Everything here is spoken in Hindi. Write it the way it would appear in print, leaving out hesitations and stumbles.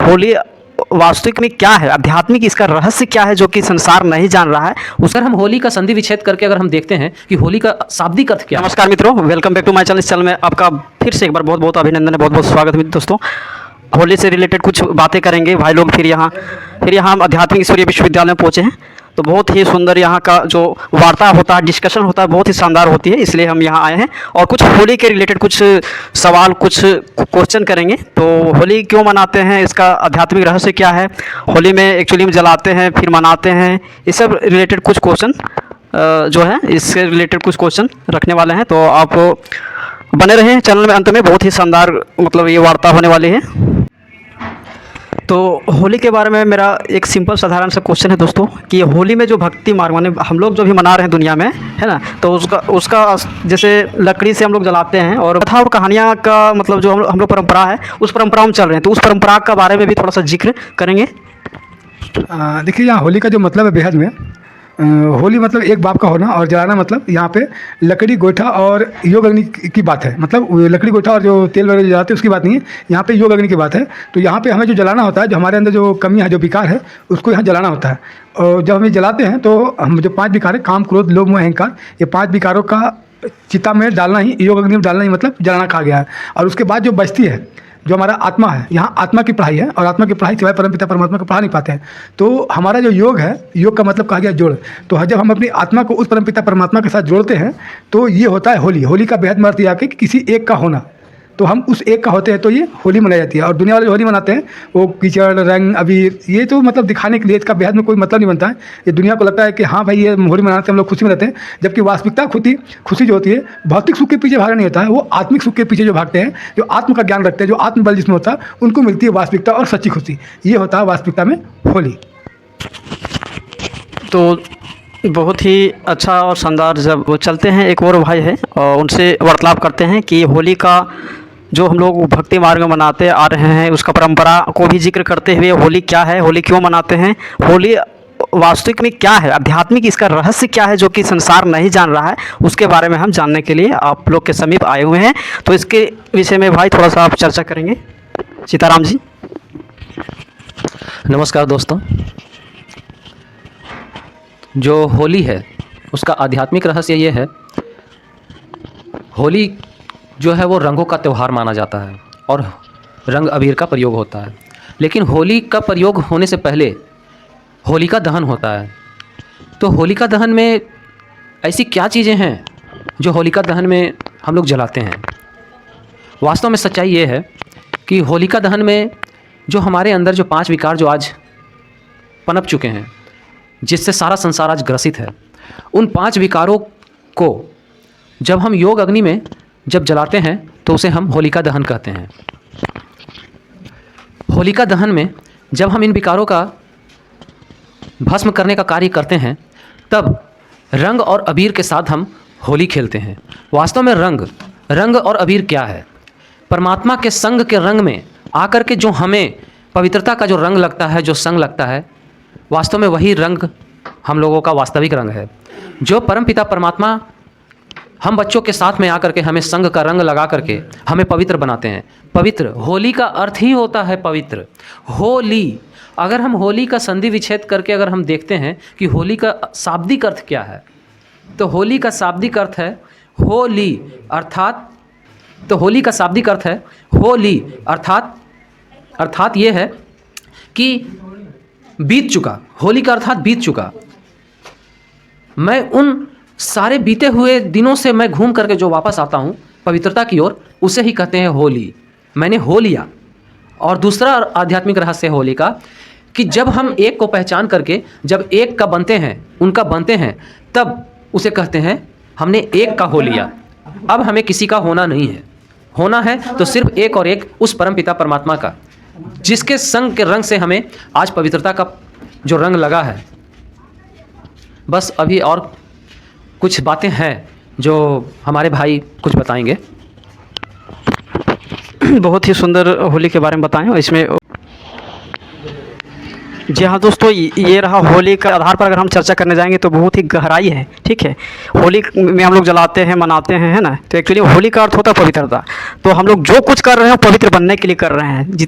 होली वास्तविक में क्या है, आध्यात्मिक इसका रहस्य क्या है जो कि संसार नहीं जान रहा है। उसकर हम होली का संधि विच्छेद करके अगर हम देखते हैं कि होली का शाब्दिक अर्थ क्या है। नमस्कार मित्रों, welcome back to my channel. इस चैनल में आपका फिर से एक बार बहुत बहुत अभिनंदन है, बहुत बहुत स्वागत है दोस्तों। होली से रिलेटेड कुछ बातें करेंगे भाई लोग। फिर यहाँ हम आध्यात्मिक ईश्वरीय विश्वविद्यालय में पहुँचे हैं, तो बहुत ही सुंदर यहाँ का जो वार्ता होता है, डिस्कशन होता है, बहुत ही शानदार होती है, इसलिए हम यहाँ आए हैं और कुछ होली के रिलेटेड कुछ सवाल, कुछ क्वेश्चन करेंगे। तो होली क्यों मनाते हैं, इसका आध्यात्मिक रहस्य क्या है, होली में एक्चुअली में जलाते हैं फिर मनाते हैं, इस सब रिलेटेड कुछ क्वेश्चन जो है इससे रिलेटेड कुछ क्वेश्चन रखने वाले हैं। तो आप बने रहें चैनल में, अंत में बहुत ही शानदार मतलब ये वार्ता होने वाली है। तो होली के बारे में मेरा एक सिंपल साधारण सा क्वेश्चन है दोस्तों कि होली में जो भक्ति मार्ग माने हम लोग जो भी मना रहे हैं दुनिया में, है ना, तो उसका जैसे लकड़ी से हम लोग जलाते हैं और कथा और कहानियाँ का मतलब जो हम लोग परंपरा है उस परंपरा में चल रहे हैं, तो उस परंपरा का बारे में भी थोड़ा सा जिक्र करेंगे। देखिए, यहाँ होली का जो मतलब है बेहद में होली मतलब एक बाप का होना और जलाना मतलब यहाँ पे लकड़ी गोईठा और योग अग्नि की बात है। मतलब लकड़ी गोईठा और जो तेल वगैरह जलाते हैं उसकी बात नहीं है, यहाँ पे योग अग्नि की बात है। तो यहाँ पे हमें जो जलाना होता है, जो हमारे अंदर जो कमियाँ है, जो विकार है, उसको यहाँ जलाना होता है। और जब हम जलाते हैं तो हम जो 5 विकार है, काम, क्रोध, लोभ, मोह, अहंकार, ये 5 विकारों का चिता में डालना ही, योग अग्नि में डालना ही मतलब जलाना कहा गया है। और उसके बाद जो बचती है, जो हमारा आत्मा है, यहाँ आत्मा की पढ़ाई है और आत्मा की पढ़ाई सिवाय परमपिता परमात्मा को पढ़ा नहीं पाते हैं। तो हमारा जो योग है, योग का मतलब कहा गया जोड़। तो जब हम अपनी आत्मा को उस परमपिता परमात्मा के साथ जोड़ते हैं तो ये होता है होली। होली का बेहद अर्थ यह है कि किसी एक का होना, तो हम उस एक का होते हैं, तो ये होली मनाई जाती है। और दुनिया वाले जो होली मनाते हैं वो कीचड़, रंग, अबीर, ये तो मतलब दिखाने के लिए, इसका बेहद में कोई मतलब नहीं बनता है। ये दुनिया को लगता है कि हाँ भाई ये होली मनाते हैं, हम लोग खुशी में रहते हैं, जबकि वास्तविकता खुशी जो होती है भौतिक सुख के पीछे भागना नहीं होता है, वो आत्मिक सुख के पीछे जो भागते हैं, जो आत्म का ज्ञान रखते हैं, जो आत्मबल जिसमें होता है, उनको मिलती है वास्तविकता और सच्ची खुशी। ये होता है वास्तविकता में होली। तो बहुत ही अच्छा और शानदार। जब वो चलते हैं, एक और भाई है और उनसे वार्तालाप करते हैं कि होली का जो हम लोग भक्ति मार्ग में मनाते आ रहे हैं उसका परंपरा को भी जिक्र करते हुए होली क्या है, होली क्यों मनाते हैं, होली वास्तविक में क्या है, आध्यात्मिक इसका रहस्य क्या है जो कि संसार नहीं जान रहा है, उसके बारे में हम जानने के लिए आप लोग के समीप आए हुए हैं। तो इसके विषय में भाई थोड़ा सा आप चर्चा करेंगे। सीताराम जी। नमस्कार दोस्तों। जो होली है उसका आध्यात्मिक रहस्य ये है, होली जो है वो रंगों का त्यौहार माना जाता है और रंग अबीर का प्रयोग होता है। लेकिन होली का प्रयोग होने से पहले होलिका दहन होता है। तो होलिका दहन में ऐसी क्या चीज़ें हैं जो होलिका दहन में हम लोग जलाते हैं। वास्तव में सच्चाई ये है कि होलिका दहन में जो हमारे अंदर जो 5 विकार जो आज पनप चुके हैं, जिससे सारा संसार आज ग्रसित है, उन 5 विकारों को जब हम योग अग्नि में जब जलाते हैं तो उसे हम होलिका दहन कहते हैं। होलिका दहन में जब हम इन विकारों का भस्म करने का कार्य करते हैं, तब रंग और अबीर के साथ हम होली खेलते हैं। वास्तव में रंग और अबीर क्या है? परमात्मा के संग के रंग में आकर के जो हमें पवित्रता का जो रंग लगता है, जो संग लगता है, वास्तव में वही रंग हम लोगों का वास्तविक रंग है। जो परमपिता परमात्मा हम बच्चों के साथ में आकर के हमें संग का रंग लगा करके हमें पवित्र बनाते हैं। पवित्र, होली का अर्थ ही होता है पवित्र। होली, अगर हम होली का संधि विच्छेद करके अगर हम देखते हैं कि होली का शाब्दिक अर्थ क्या है, तो होली का शाब्दिक अर्थ है होली, अर्थात, तो होली का शाब्दिक अर्थ है होली अर्थात ये है कि बीत चुका। होली का अर्थात बीत चुका। मैं उन सारे बीते हुए दिनों से मैं घूम करके जो वापस आता हूँ पवित्रता की ओर, उसे ही कहते हैं होली। मैंने हो लिया। और दूसरा आध्यात्मिक रहस्य होली का कि जब हम एक को पहचान करके जब एक का बनते हैं, उनका बनते हैं, तब उसे कहते हैं हमने एक का हो लिया। अब हमें किसी का होना नहीं है, होना है तो सिर्फ एक और एक उस परमपिता परमात्मा का, जिसके संग के रंग से हमें आज पवित्रता का जो रंग लगा है। बस अभी और कुछ बातें हैं जो हमारे भाई कुछ बताएंगे। बहुत ही सुंदर होली के बारे में बताएं। इसमें जी हाँ दोस्तों, ये रहा होली का आधार पर अगर हम चर्चा करने जाएंगे तो बहुत ही गहराई है। ठीक है, होली में हम लोग जलाते हैं, मनाते हैं, है ना। तो एक्चुअली होली का अर्थ होता है पवित्रता। तो हम लोग जो कुछ कर रहे हैं पवित्र बनने के लिए कर रहे हैं।